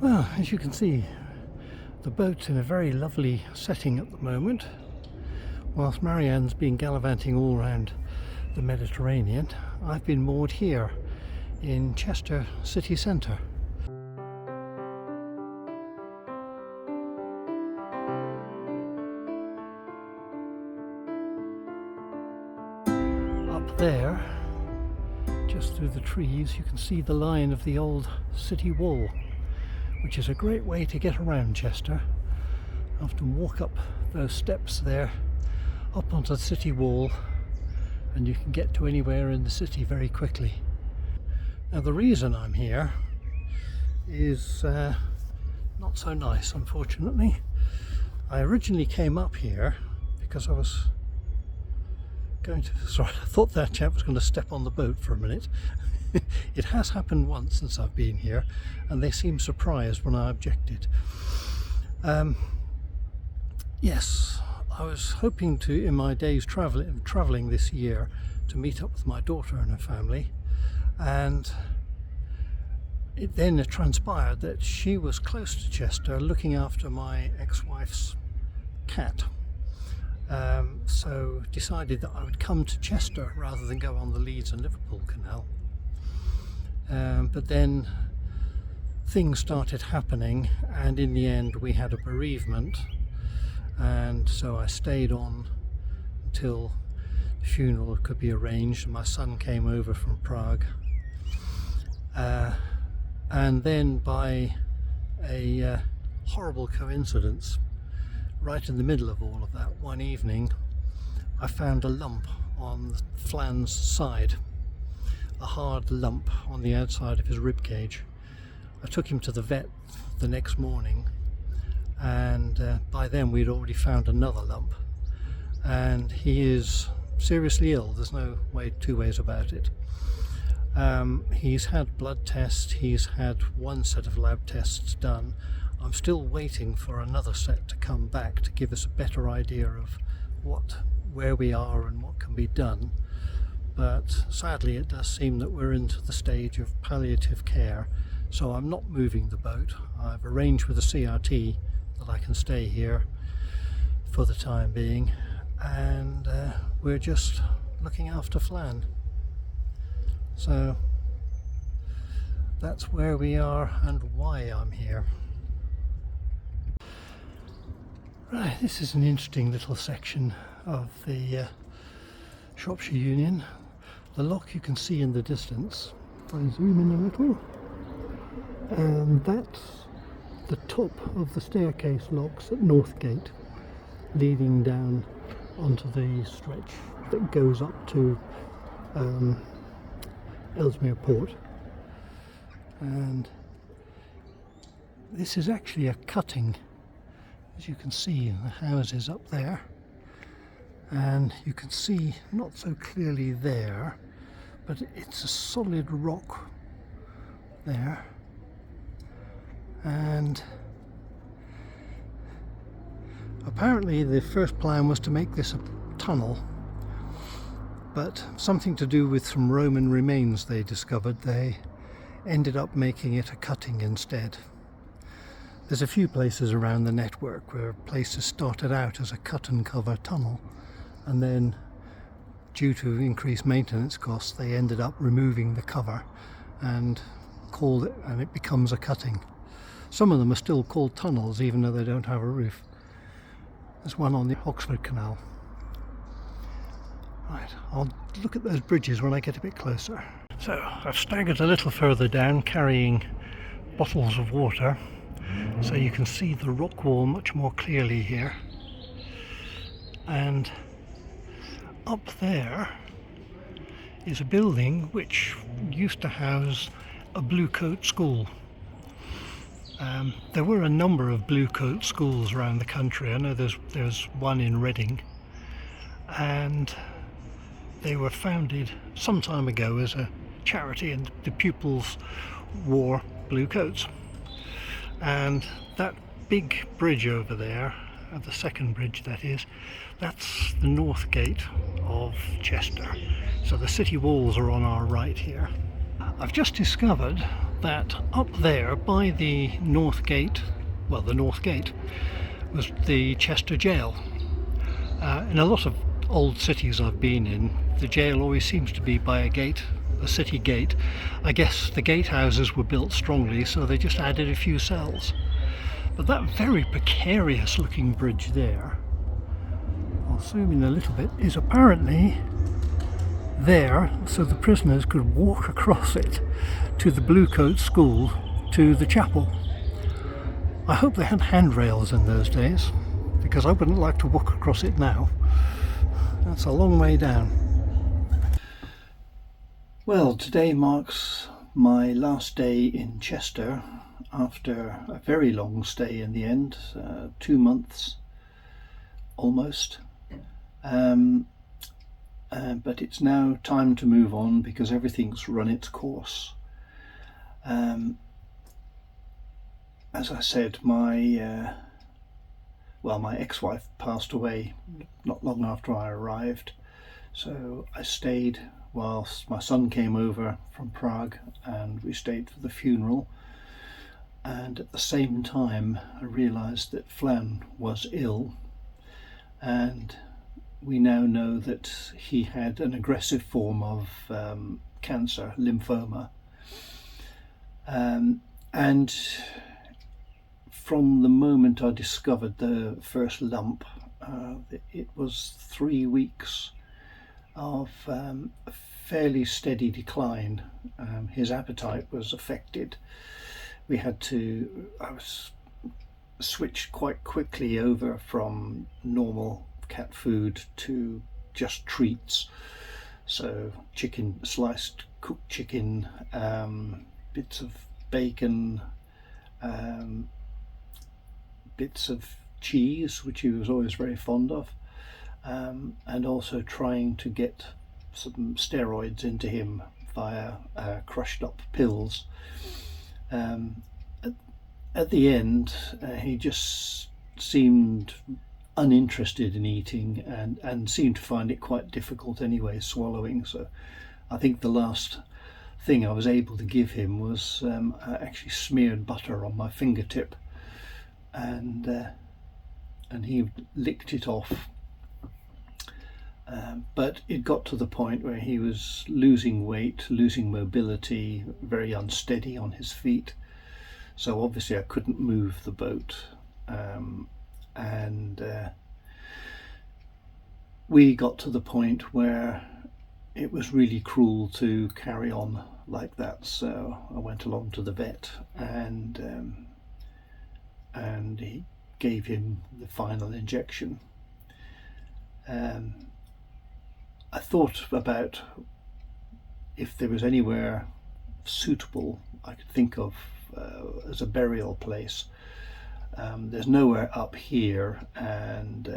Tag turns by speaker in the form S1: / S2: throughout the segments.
S1: Well, as you can see, the boat's in a very lovely setting at the moment. Whilst Marianne's been gallivanting all around the Mediterranean, I've been moored here in Chester city centre. Up there, just through the trees, you can see the line of the old city wall, which is a great way to get around Chester. I often walk up those steps there, up onto the city wall, and you can get to anywhere in the city very quickly. Now the reason I'm here is not so nice, unfortunately. I originally came up here because I was going to... Sorry, I thought that chap was going to step on the boat for a minute. It has happened once since I've been here, and they seemed surprised when I objected. Yes, I was hoping to, in my days travelling this year, to meet up with my daughter and her family, and it then transpired that she was close to Chester looking after my ex-wife's cat. So decided that I would come to Chester rather than go on the Leeds and Liverpool Canal. But then things started happening, and in the end we had a bereavement, and so I stayed on until the funeral could be arranged. My son came over from Prague, and then by a horrible coincidence, right in the middle of all of that, one evening I found a lump on Flan's side, a hard lump on the outside of his rib cage. I took him to the vet the next morning, and by then we'd already found another lump, and he is seriously ill. There's no two ways about it. He's had blood tests, he's had one set of lab tests done. I'm still waiting for another set to come back to give us a better idea of where we are and what can be done. But sadly it does seem that we're into the stage of palliative care, so I'm not moving the boat. I've arranged with the CRT that I can stay here for the time being, and we're just looking after Flan. So that's where we are and why I'm here. Right, this is an interesting little section of the Shropshire Union. The lock you can see in the distance. If I zoom in a little, and that's the top of the staircase locks at Northgate, leading down onto the stretch that goes up to Ellesmere Port. And this is actually a cutting, as you can see in the houses up there, and you can see not so clearly there, but it's a solid rock there, and apparently the first plan was to make this a tunnel, but something to do with some Roman remains they discovered, they ended up making it a cutting instead. There's a few places around the network where places started out as a cut and cover tunnel, and then due to increased maintenance costs they ended up removing the cover and called it, and it becomes a cutting. Some of them are still called tunnels even though they don't have a roof. There's one on the Oxford Canal. Right, I'll look at those bridges when I get a bit closer. So I've staggered a little further down carrying bottles of water, so you can see the rock wall much more clearly here. And up there is a building which used to house a Blue Coat school. There were a number of Blue Coat schools around the country. I know there's one in Reading, and they were founded some time ago as a charity, and the pupils wore blue coats. And that big bridge over there, the second bridge that is, that's the north gate of Chester. So the city walls are on our right here. I've just discovered that up there by the North Gate, well, the North Gate, was the Chester Jail. In a lot of old cities I've been in, the jail always seems to be by a gate, a city gate. I guess the gatehouses were built strongly, so they just added a few cells. But that very precarious looking bridge there, I'll zoom in a little bit, is apparently there so the prisoners could walk across it to the Bluecoat School, to the chapel. I hope they had handrails in those days, because I wouldn't like to walk across it now. That's a long way down. Well, today marks my last day in Chester after a very long stay in the end, 2 months almost. But it's now time to move on because everything's run its course. As I said, my ex-wife passed away not long after I arrived, so I stayed whilst my son came over from Prague, and we stayed for the funeral. And at the same time I realised that Flan was ill, and we now know that he had an aggressive form of cancer, lymphoma, and from the moment I discovered the first lump, it was 3 weeks of a fairly steady decline. His appetite was affected. I was switched quite quickly over from normal cat food to just treats. So chicken, sliced cooked chicken, bits of bacon, bits of cheese, which he was always very fond of, and also trying to get some steroids into him via crushed up pills. At the end, he just seemed uninterested in eating and seemed to find it quite difficult anyway, swallowing. So I think the last thing I was able to give him was I actually smeared butter on my fingertip, and he licked it off. But it got to the point where he was losing weight, losing mobility, very unsteady on his feet. So obviously I couldn't move the boat, and we got to the point where it was really cruel to carry on like that. So I went along to the vet, and he gave him the final injection. I thought about if there was anywhere suitable I could think of as a burial place. There's nowhere up here, and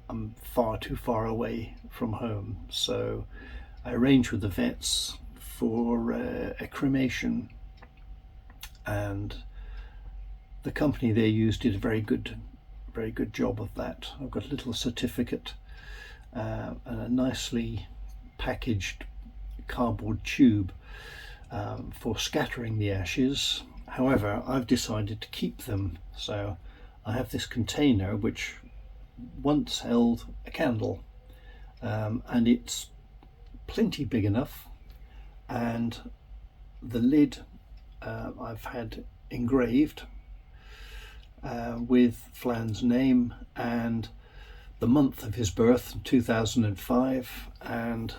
S1: I'm far too far away from home, so I arranged with the vets for a cremation, and the company they used did a very good job of that. I've got a little certificate and a nicely packaged cardboard tube for scattering the ashes. However, I've decided to keep them, so I have this container which once held a candle, and it's plenty big enough, and the lid I've had engraved with Flan's name and the month of his birth, 2005, and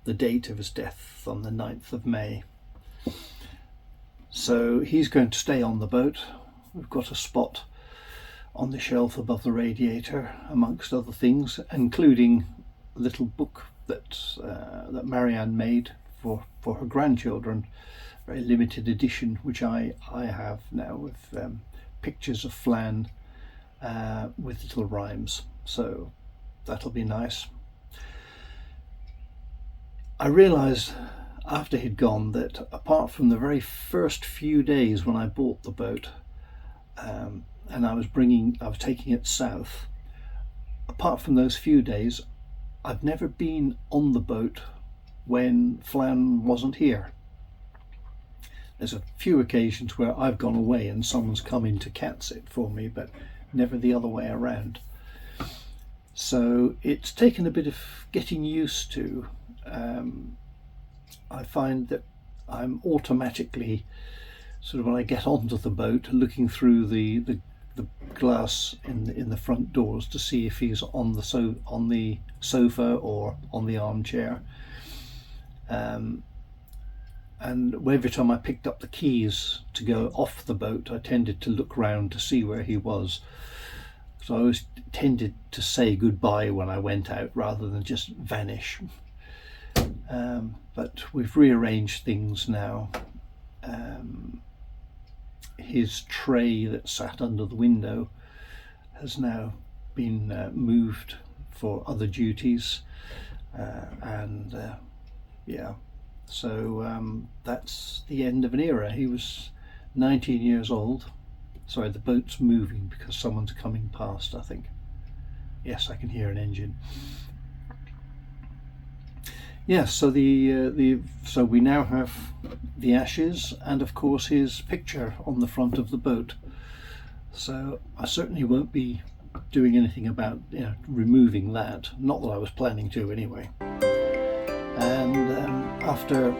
S1: the date of his death on the 9th of May. So he's going to stay on the boat. We've got a spot on the shelf above the radiator, amongst other things, including a little book that Marianne made for her grandchildren, very limited edition, which I have now, with pictures of Flan with little rhymes. So that'll be nice. I realised after he'd gone that apart from the very first few days when I bought the boat, and I was taking it south, apart from those few days, I've never been on the boat when Flan wasn't here. There's a few occasions where I've gone away and someone's come in to cat sit for me, but never the other way around. So it's taken a bit of getting used to. I find that I'm automatically, sort of when I get onto the boat, looking through the glass in the front doors to see if he's on the sofa or on the armchair. And every time I picked up the keys to go off the boat, I tended to look round to see where he was. So I always tended to say goodbye when I went out rather than just vanish. But we've rearranged things now. His tray that sat under the window has now been moved for other duties, so that's the end of an era. He was 19 years old. Sorry, the boat's moving because someone's coming past, I think. Yes, I can hear an engine. Yes, so so we now have the ashes and of course his picture on the front of the boat. So I certainly won't be doing anything about removing that. Not that I was planning to anyway. And after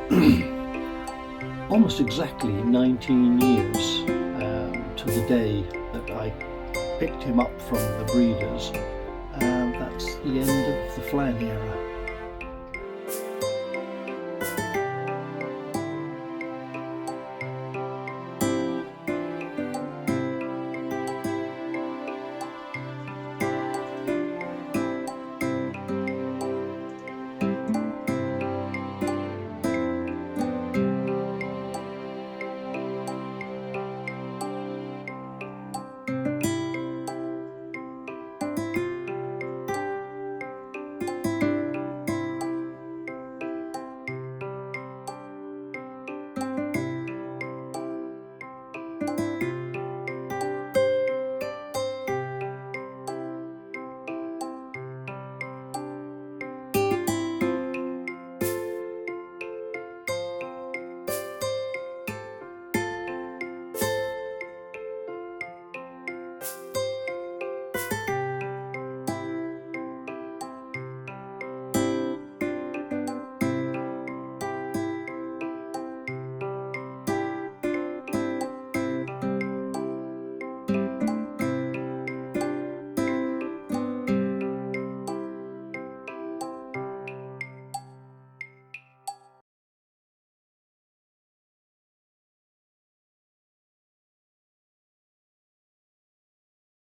S1: almost exactly 19 years to the day that I picked him up from the breeders, that's the end of the Flan era.